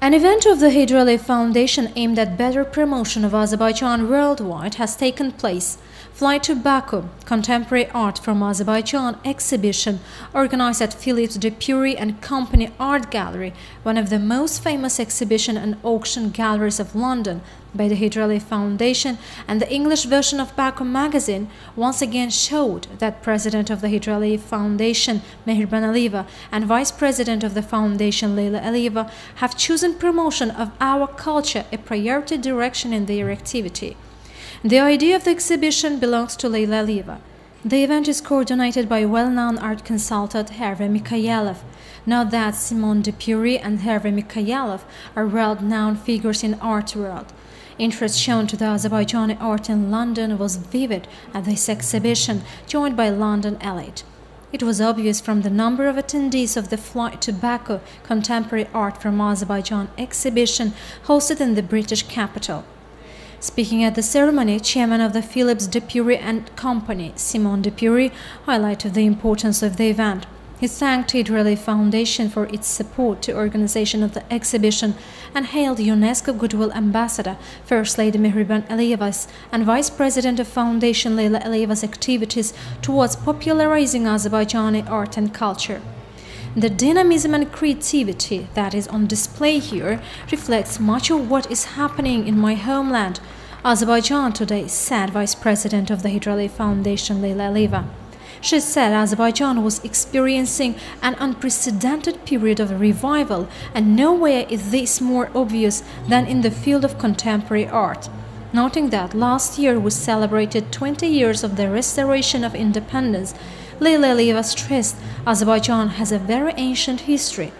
An event of the Hyder Foundation aimed at better promotion of Azerbaijan worldwide has taken place. Fly to Baku, Contemporary Art from Azerbaijan exhibition organized at Philips Depury and Company Art Gallery, one of the most famous exhibition and auction galleries of London, by the Hyder Foundation, and the English version of Baku magazine once again showed that President of the Hyder Foundation, Mehriban Aliyeva, and Vice President of the Foundation, Leyla Aliyeva, have chosen promotion of our culture a priority direction in their activity. The idea of the exhibition belongs to Leyla Aliyeva. The event is coordinated by well-known art consultant Hervé Mikhailov. Note that Simone Depury and Hervé Mikhailov are world-known figures in art world. Interest shown to the Azerbaijani art in London was vivid at this exhibition, joined by London elite. It was obvious from the number of attendees of the Fly to Baku Contemporary Art from Azerbaijan exhibition hosted in the British capital. Speaking at the ceremony, chairman of the Philips Depury and Company, Simone Depury, highlighted the importance of the event. He thanked Hyder Foundation for its support to organization of the exhibition and hailed UNESCO Goodwill Ambassador, First Lady Mehriban Aliyeva's and Vice President of Foundation Leyla Aliyeva's activities towards popularizing Azerbaijani art and culture. The dynamism and creativity that is on display here reflects much of what is happening in my homeland, Azerbaijan today, said Vice President of the Hyder Foundation Leyla Aliyeva. She said Azerbaijan was experiencing an unprecedented period of revival, and nowhere is this more obvious than in the field of contemporary art. Noting that last year we celebrated 20 years of the restoration of independence, Leyla Aliyeva stressed Azerbaijan has a very ancient history.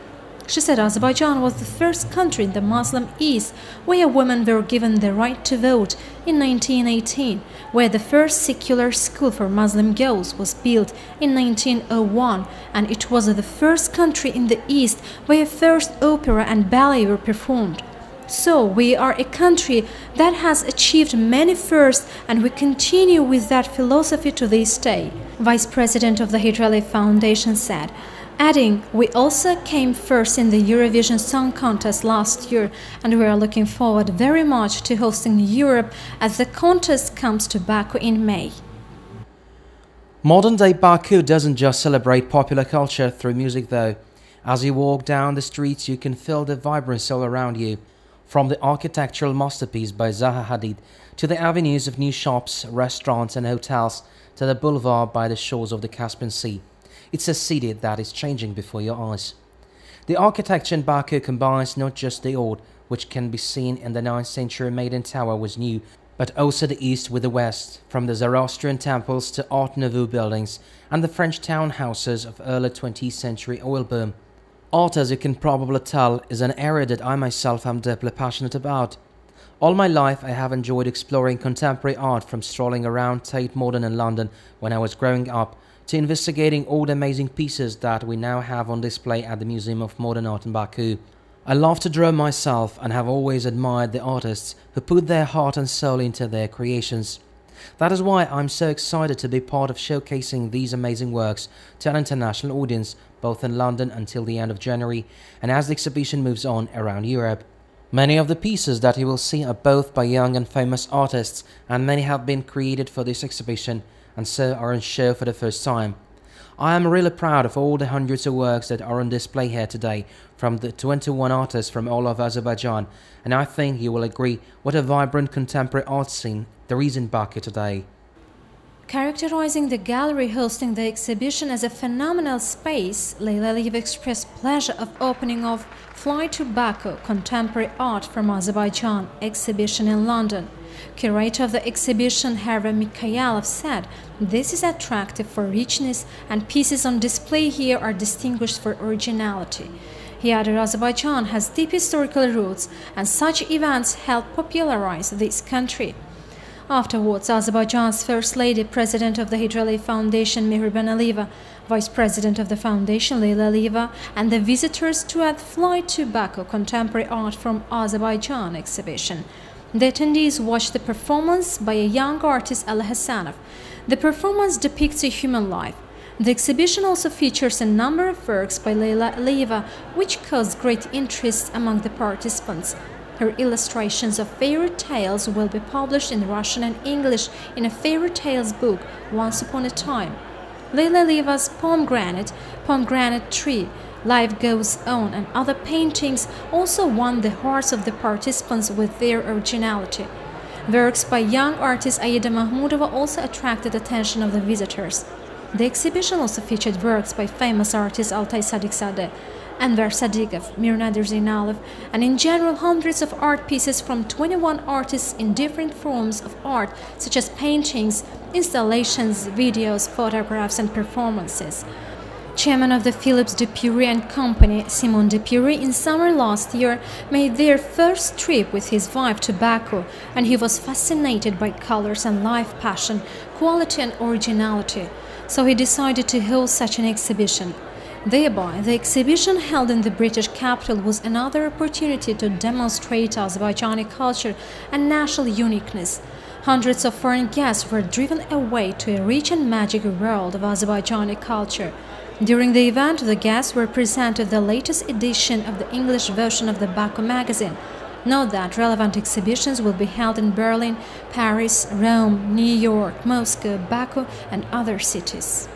She said Azerbaijan was the first country in the Muslim East where women were given the right to vote in 1918, where the first secular school for Muslim girls was built in 1901, and it was the first country in the East where first opera and ballet were performed. So we are a country that has achieved many firsts, and we continue with that philosophy to this day, Vice President of the Hyder Foundation said, adding, "We also came first in the Eurovision Song Contest last year, and we are looking forward very much to hosting Europe as the contest comes to Baku in May." Modern-day Baku doesn't just celebrate popular culture through music though. As you walk down the streets, you can feel the vibrancy all around you. From the architectural masterpiece by Zaha Hadid to the avenues of new shops, restaurants and hotels to the boulevard by the shores of the Caspian Sea. It's a city that is changing before your eyes. The architecture in Baku combines not just the old, which can be seen in the 9th century Maiden Tower was new, but also the east with the west, from the Zoroastrian temples to Art Nouveau buildings and the French townhouses of early 20th century oil boom. Art, as you can probably tell, is an area that I myself am deeply passionate about. All my life I have enjoyed exploring contemporary art, from strolling around Tate Modern in London when I was growing up, to investigating all the amazing pieces that we now have on display at the Museum of Modern Art in Baku. I love to draw myself and have always admired the artists who put their heart and soul into their creations. That is why I'm so excited to be part of showcasing these amazing works to an international audience, both in London until the end of January and as the exhibition moves on around Europe. Many of the pieces that you will see are both by young and famous artists, and many have been created for this exhibition and so are on show for the first time. I am really proud of all the hundreds of works that are on display here today from the 21 artists from all of Azerbaijan, and I think you will agree what a vibrant contemporary art scene there is in Baku today. Characterizing the gallery hosting the exhibition as a phenomenal space, Leyla Aliyeva expressed pleasure of opening of Fly to Baku Contemporary Art from Azerbaijan exhibition in London. Curator of the exhibition, Hervé Mikhailov, said, "This is attractive for richness, and pieces on display here are distinguished for originality." He added Azerbaijan has deep historical roots, and such events help popularize this country. Afterwards, Azerbaijan's First Lady, President of the Hyder Foundation Mehriban Aliyeva, Vice President of the Foundation Leyla Aliyeva, and the visitors to at Fly to Baku Contemporary Art from Azerbaijan exhibition. The attendees watched the performance by a young artist, Al Hassanov. The performance depicts a human life. The exhibition also features a number of works by Leila Aliyeva, which caused great interest among the participants. Her illustrations of fairy tales will be published in Russian and English in a fairy tales book, Once Upon a Time. Leila Aliyeva's Pomegranate Tree, Life Goes On, and other paintings also won the hearts of the participants with their originality. Works by young artist Aida Mahmudova also attracted attention of the visitors. The exhibition also featured works by famous artists Altay Sadiqzadeh, Enver Sadigov, Mir Nadir Zeynalov, and in general hundreds of art pieces from 21 artists in different forms of art such as paintings, installations, videos, photographs and performances. Chairman of the Philips Dupuy and Company, Simon Dupuy, in summer last year made their first trip with his wife to Baku, and he was fascinated by colors and life passion, quality and originality. So he decided to host such an exhibition. Thereby, the exhibition held in the British capital was another opportunity to demonstrate Azerbaijani culture and national uniqueness. Hundreds of foreign guests were driven away to a rich and magic world of Azerbaijani culture. During the event, the guests were presented the latest edition of the English version of the Baku magazine. Note that relevant exhibitions will be held in Berlin, Paris, Rome, New York, Moscow, Baku, and other cities.